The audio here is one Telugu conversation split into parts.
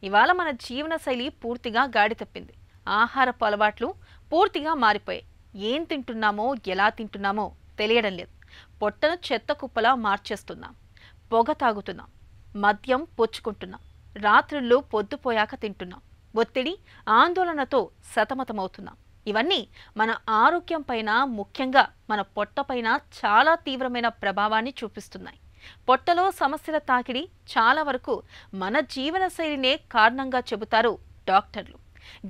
ఇవాళ మన జీవనశైలి పూర్తిగా గాడి తప్పింది. ఆహారపు అలవాట్లు పూర్తిగా మారిపోయాయి. ఏం తింటున్నామో, ఎలా తింటున్నామో తెలియడం లేదు. పొట్టను చెత్త కుప్పలా మార్చేస్తున్నాం. పొగ తాగుతున్నాం. మద్యం పుచ్చుకుంటున్నాం. రాత్రుళ్ళు పొద్దుపోయాక తింటున్నాం. ఒత్తిడి, ఆందోళనతో సతమతమవుతున్నాం. ఇవన్నీ మన ఆరోగ్యం పైన, ముఖ్యంగా మన పొట్టపైన చాలా తీవ్రమైన ప్రభావాన్ని చూపిస్తున్నాయి. పొట్టలో సమస్యల తాకిడి చాలా వరకు మన జీవనశైలినే కారణంగా చెబుతారు డాక్టర్లు.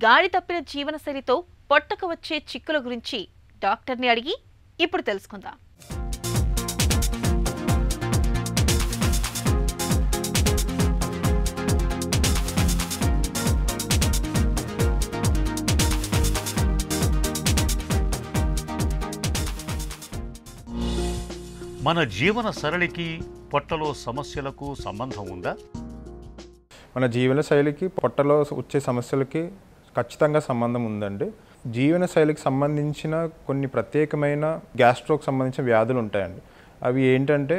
గాడి తప్పిన జీవనశైలితో పొట్టకు వచ్చే చిక్కుల గురించి డాక్టర్ని అడిగి ఇప్పుడు తెలుసుకుందాం. మన జీవన సరళికి పొట్టలో సమస్యలకు సంబంధం ఉందా? మన జీవనశైలికి పొట్టలో వచ్చే సమస్యలకి ఖచ్చితంగా సంబంధం ఉందండి. జీవనశైలికి సంబంధించిన కొన్ని ప్రత్యేకమైన గ్యాస్ట్రోకి సంబంధించిన వ్యాధులు ఉంటాయండి. అవి ఏంటంటే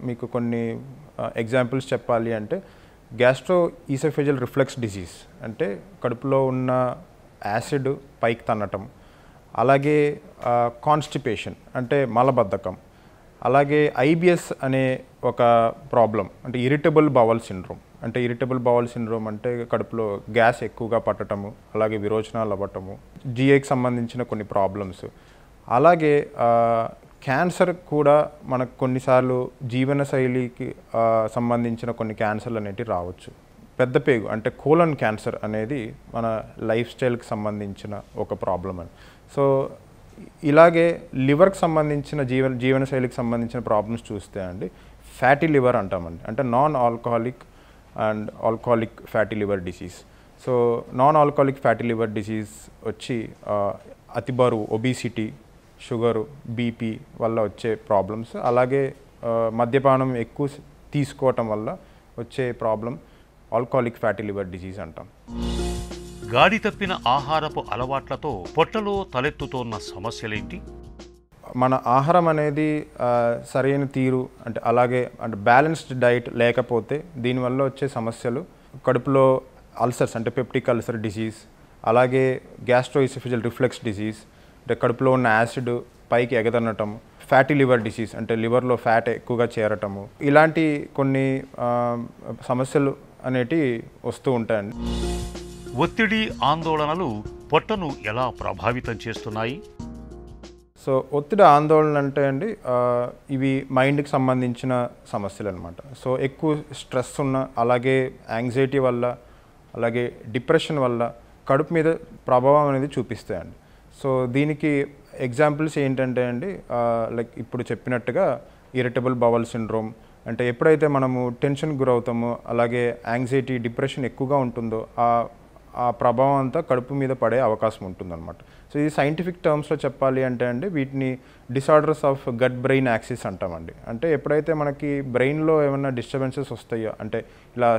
మీకు కొన్ని ఎగ్జాంపుల్స్ చెప్పాలి అంటే గ్యాస్ట్రో ఈసోఫేజియల్ రిఫ్లెక్స్ డిసీజ్ అంటే కడుపులో ఉన్న యాసిడ్ పైకి తన్నటం, అలాగే కాన్స్టిపేషన్ అంటే మలబద్ధకం, అలాగే ఐబిఎస్ అనే ఒక ప్రాబ్లం అంటే ఇరిటబుల్ బవల్ సిండ్రోమ్. అంటే ఇరిటబుల్ బవల్ సిండ్రోమ్ అంటే కడుపులో గ్యాస్ ఎక్కువగా పట్టటము, అలాగే విరోచనాలు అవ్వటము, జిఐకి సంబంధించిన కొన్ని ప్రాబ్లమ్స్. అలాగే క్యాన్సర్ కూడా మనకు కొన్నిసార్లు జీవనశైలికి సంబంధించిన కొన్ని క్యాన్సర్లు అనేవి రావచ్చు. పెద్ద పేగు అంటే కోలన్ క్యాన్సర్ అనేది మన లైఫ్ స్టైల్కి సంబంధించిన ఒక ప్రాబ్లం అని. సో ఇలాగే లివర్కి సంబంధించిన జీవనశైలికి సంబంధించిన ప్రాబ్లమ్స్ చూస్తే అండి ఫ్యాటీ లివర్ అంటామండి. అంటే non alcoholic and alcoholic fatty liver disease. So non alcoholic fatty liver disease వచ్చి అతి బరువు, ఒబిసిటీ, షుగరు, బీపీ వల్ల వచ్చే ప్రాబ్లమ్స్. అలాగే మద్యపానం ఎక్కువ తీసుకోవటం వల్ల వచ్చే problem alcoholic fatty liver disease అంటాం. గాడి తప్పిన ఆహారపు అలవాట్లతో పొట్టలో తలెత్తుతోన్న సమస్యలేంటి? మన ఆహారం అనేది సరైన తీరు అంటే అలాగే అంటే బ్యాలెన్స్డ్ డైట్ లేకపోతే దీనివల్ల వచ్చే సమస్యలు కడుపులో అల్సర్స్ అంటే పెప్టిక్ అల్సర్ డిసీజ్, అలాగే గ్యాస్ట్రోఇసోఫేజియల్ రిఫ్లెక్స్ డిసీజ్ అంటే కడుపులో ఉన్న యాసిడ్ పైకి ఎగదనటం, ఫ్యాటీ లివర్ డిసీజ్ అంటే లివర్లో ఫ్యాట్ ఎక్కువగా చేరటము, ఇలాంటి కొన్ని సమస్యలు అనేటివి వస్తూ ఉంటాయండి. ఒత్తిడి, ఆందోళనలు పొట్టను ఎలా ప్రభావితం చేస్తున్నాయి? సో ఒత్తిడి, ఆందోళన అంటే అండి ఇవి మైండ్కి సంబంధించిన సమస్యలు అనమాట. సో ఎక్కువ స్ట్రెస్ ఉన్న, అలాగే యాంగ్జైటీ వల్ల, అలాగే డిప్రెషన్ వల్ల కడుపు మీద ప్రభావం అనేది చూపిస్తాయండి. సో దీనికి ఎగ్జాంపుల్స్ ఏంటంటే అండి లైక్ ఇప్పుడు చెప్పినట్టుగా ఇరిటబుల్ బవల్ సిండ్రోమ్ అంటే ఎప్పుడైతే మనము టెన్షన్ గురవుతామో, అలాగే యాంగ్జైటీ, డిప్రెషన్ ఎక్కువగా ఉంటుందో ఆ ప్రభావం అంతా కడుపు మీద పడే అవకాశం ఉంటుందన్నమాట. సో ఇది సైంటిఫిక్ టర్మ్స్లో చెప్పాలి అంటే అండి వీటిని disorders of gut brain axis అంటామండి. అంటే ఎప్పుడైతే మనకి బ్రెయిన్లో ఏమైనా డిస్టర్బెన్సెస్ వస్తాయో అంటే ఇలా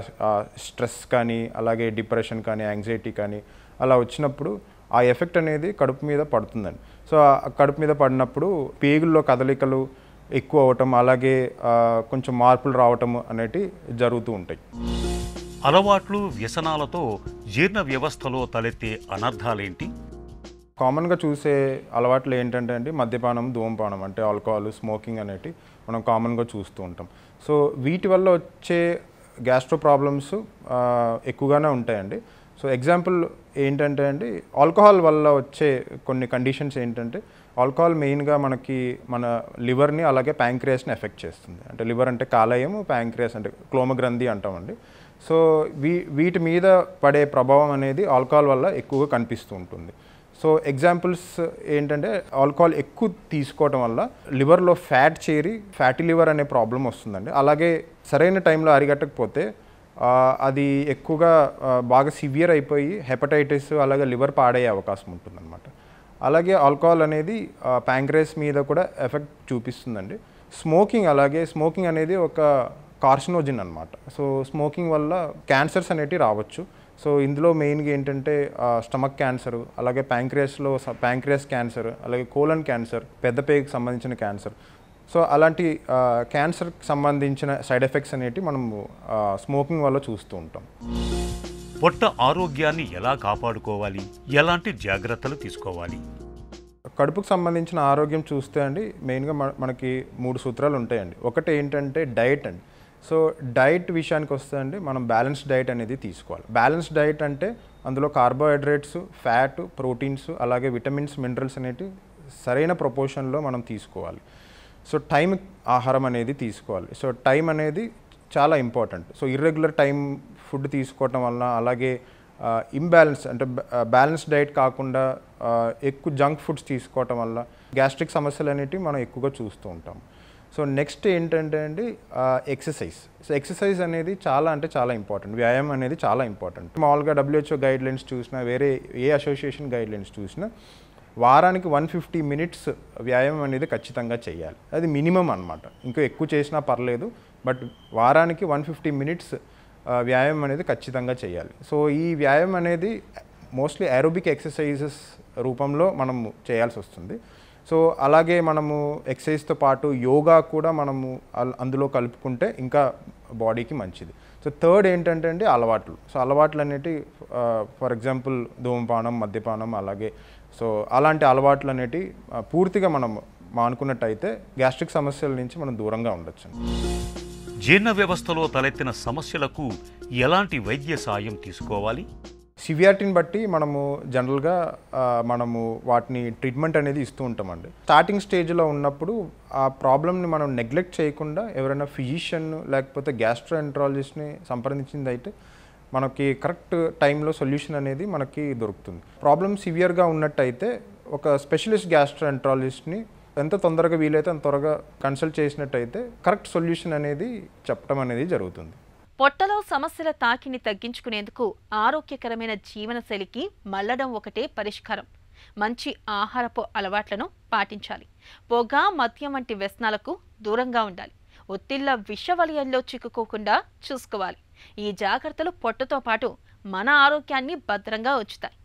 స్ట్రెస్ కానీ, అలాగే డిప్రెషన్ కానీ, యాంగ్జైటీ కానీ అలా వచ్చినప్పుడు ఆ ఎఫెక్ట్ అనేది కడుపు మీద పడుతుందండి. సో కడుపు మీద పడినప్పుడు పేగుల్లో కదలికలు ఎక్కువ అవటం, అలాగే కొంచెం మార్పులు రావటం అనేటివి జరుగుతూ ఉంటాయి. అలవాట్లు, వ్యసనాలతో జీర్ణ వ్యవస్థలో తలెత్తే అనర్థాలేంటి? కామన్గా చూసే అలవాట్లు ఏంటంటే అండి మద్యపానం, ధూమపానం అంటే ఆల్కహాల్, స్మోకింగ్ అనేటివి మనం కామన్గా చూస్తూ ఉంటాం. సో వీటి వల్ల వచ్చే గ్యాస్ట్రో ప్రాబ్లమ్స్ ఎక్కువగానే ఉంటాయండి. సో ఎగ్జాంపుల్ ఏంటంటే అండి ఆల్కహాల్ వల్ల వచ్చే కొన్ని కండిషన్స్ ఏంటంటే ఆల్కహాల్ మెయిన్గా మనకి మన లివర్ని, అలాగే ప్యాంక్రియాస్ని ఎఫెక్ట్ చేస్తుంది. అంటే లివర్ అంటే కాలేయం, ప్యాంక్రియాస్ అంటే క్లోమగ్రంథి అంటామండి. సో వీటి మీద పడే ప్రభావం అనేది ఆల్కహాల్ వల్ల ఎక్కువగా కనిపిస్తూ ఉంటుంది. సో ఎగ్జాంపుల్స్ ఏంటంటే ఆల్కహాల్ ఎక్కువ తీసుకోవడం వల్ల లివర్లో ఫ్యాట్ చేరి ఫ్యాటీ లివర్ అనే ప్రాబ్లం వస్తుందండి. అలాగే సరైన టైంలో అరిగట్టకపోతే అది ఎక్కువగా బాగా సివియర్ అయిపోయి హెపటైటిస్, అలాగే లివర్ పాడయ్యే అవకాశం ఉంటుందన్నమాట. అలాగే ఆల్కహాల్ అనేది ప్యాంక్రియాస్ మీద కూడా ఎఫెక్ట్ చూపిస్తుందండి. స్మోకింగ్ అనేది ఒక కార్సినోజిన్ అనమాట. సో స్మోకింగ్ వల్ల క్యాన్సర్స్ అనేటివి రావచ్చు. సో ఇందులో మెయిన్గా ఏంటంటే స్టమక్ క్యాన్సర్, అలాగే ప్యాంక్రియాస్ క్యాన్సర్, అలాగే కోలన్ క్యాన్సర్, పెద్ద పేగుకి సంబంధించిన క్యాన్సర్. సో అలాంటి క్యాన్సర్కి సంబంధించిన సైడ్ ఎఫెక్ట్స్ అనేటివి మనం స్మోకింగ్ వల్ల చూస్తూ ఉంటాం. పొట్ట ఆరోగ్యాన్ని ఎలా కాపాడుకోవాలి, ఎలాంటి జాగ్రత్తలు తీసుకోవాలి? కడుపుకు సంబంధించిన ఆరోగ్యం చూస్తే అండి మెయిన్గా మనకి 3 సూత్రాలు ఉంటాయండి. ఒకటి ఏంటంటే డైట్ అండి. సో డైట్ విషయానికి వస్తే అండి మనం బ్యాలెన్స్డ్ డైట్ అనేది తీసుకోవాలి. బ్యాలెన్స్డ్ డైట్ అంటే అందులో కార్బోహైడ్రేట్స్, ఫ్యాట్, ప్రోటీన్స్, అలాగే విటమిన్స్, మినరల్స్ అనేవి సరైన ప్రపోర్షన్లో మనం తీసుకోవాలి. సో టైం ఆహారం అనేది తీసుకోవాలి. సో టైం అనేది చాలా important. So irregular time food తీసుకోవటం వలన, అలాగే ఇంబ్యాలెన్స్ అంటే బ్యాలెన్స్ డైట్ కాకుండా ఎక్కువ జంక్ ఫుడ్స్ తీసుకోవటం వల్ల గ్యాస్ట్రిక్ సమస్యలు అనేటివి మనం ఎక్కువగా చూస్తూ ఉంటాం. సో నెక్స్ట్ ఏంటంటే అండి ఎక్సర్సైజ్. సో ఎక్సర్సైజ్ అనేది చాలా అంటే చాలా ఇంపార్టెంట్. వ్యాయామం అనేది చాలా ఇంపార్టెంట్. మామూలుగా WHO గైడ్లైన్స్ చూసినా, వేరే ఏ అసోసియేషన్ గైడ్లైన్స్ చూసినా వారానికి 150 మినిట్స్ వ్యాయామం అనేది ఖచ్చితంగా చేయాలి. అది మినిమం అనమాట. ఇంకా ఎక్కువ చేసినా పర్లేదు, బట్ వారానికి 150 మినిట్స్ వ్యాయామం అనేది ఖచ్చితంగా చేయాలి. సో ఈ వ్యాయామం అనేది మోస్ట్లీ ఏరోబిక్ ఎక్సర్సైజెస్ రూపంలో మనము చేయాల్సి వస్తుంది. సో అలాగే మనము ఎక్సర్సైజ్తో పాటు యోగా కూడా మనము అందులో కలుపుకుంటే ఇంకా బాడీకి మంచిది. సో థర్డ్ ఏంటంటే అండి అలవాట్లు. సో అలవాట్లు అనేటివి ఫర్ ఎగ్జాంపుల్ ధూమపానం, మద్యపానం, అలాగే సో అలాంటి అలవాట్లు అనేటివి పూర్తిగా మనం మానుకున్నట్టయితే గ్యాస్ట్రిక్ సమస్యల నుంచి మనం దూరంగా ఉండొచ్చు. జీర్ణ వ్యవస్థలో తలెత్తిన సమస్యలకు ఎలాంటి వైద్య సాయం తీసుకోవాలి? సివియారిటీని బట్టి మనము జనరల్గా మనము వాటిని ట్రీట్మెంట్ అనేది ఇస్తూ ఉంటామండి. స్టార్టింగ్ స్టేజ్లో ఉన్నప్పుడు ఆ ప్రాబ్లమ్ని మనం నెగ్లెక్ట్ చేయకుండా ఎవరైనా ఫిజిషియన్ లేకపోతే గ్యాస్ట్రోఎంట్రాలజిస్ట్ని సంప్రదించింది అయితే మనకి కరెక్ట్ టైంలో సొల్యూషన్ అనేది మనకి దొరుకుతుంది. ప్రాబ్లమ్ సివియర్గా ఉన్నట్టయితే ఒక స్పెషలిస్ట్ గ్యాస్ట్రోఎంట్రాలజిస్ట్ని ఎంత తొందరగా వీలైతే అంత త్వరగా కన్సల్ట్ చేసినట్టయితే కరెక్ట్ సొల్యూషన్ అనేది చెప్పడం అనేది జరుగుతుంది. పొట్టలో సమస్యల తాకిని తగ్గించుకునేందుకు ఆరోగ్యకరమైన జీవనశైలికి మళ్లడం ఒకటే పరిష్కారం. మంచి ఆహారపు అలవాట్లను పాటించాలి. పొగ, మద్యం వంటి వ్యసనాలకు దూరంగా ఉండాలి. ఒత్తిళ్ల విషవలయంలో చిక్కుకోకుండా చూసుకోవాలి. ఈ జాగ్రత్తలు పొట్టతో పాటు మన ఆరోగ్యాన్ని భద్రంగా ఉంచుతాయి.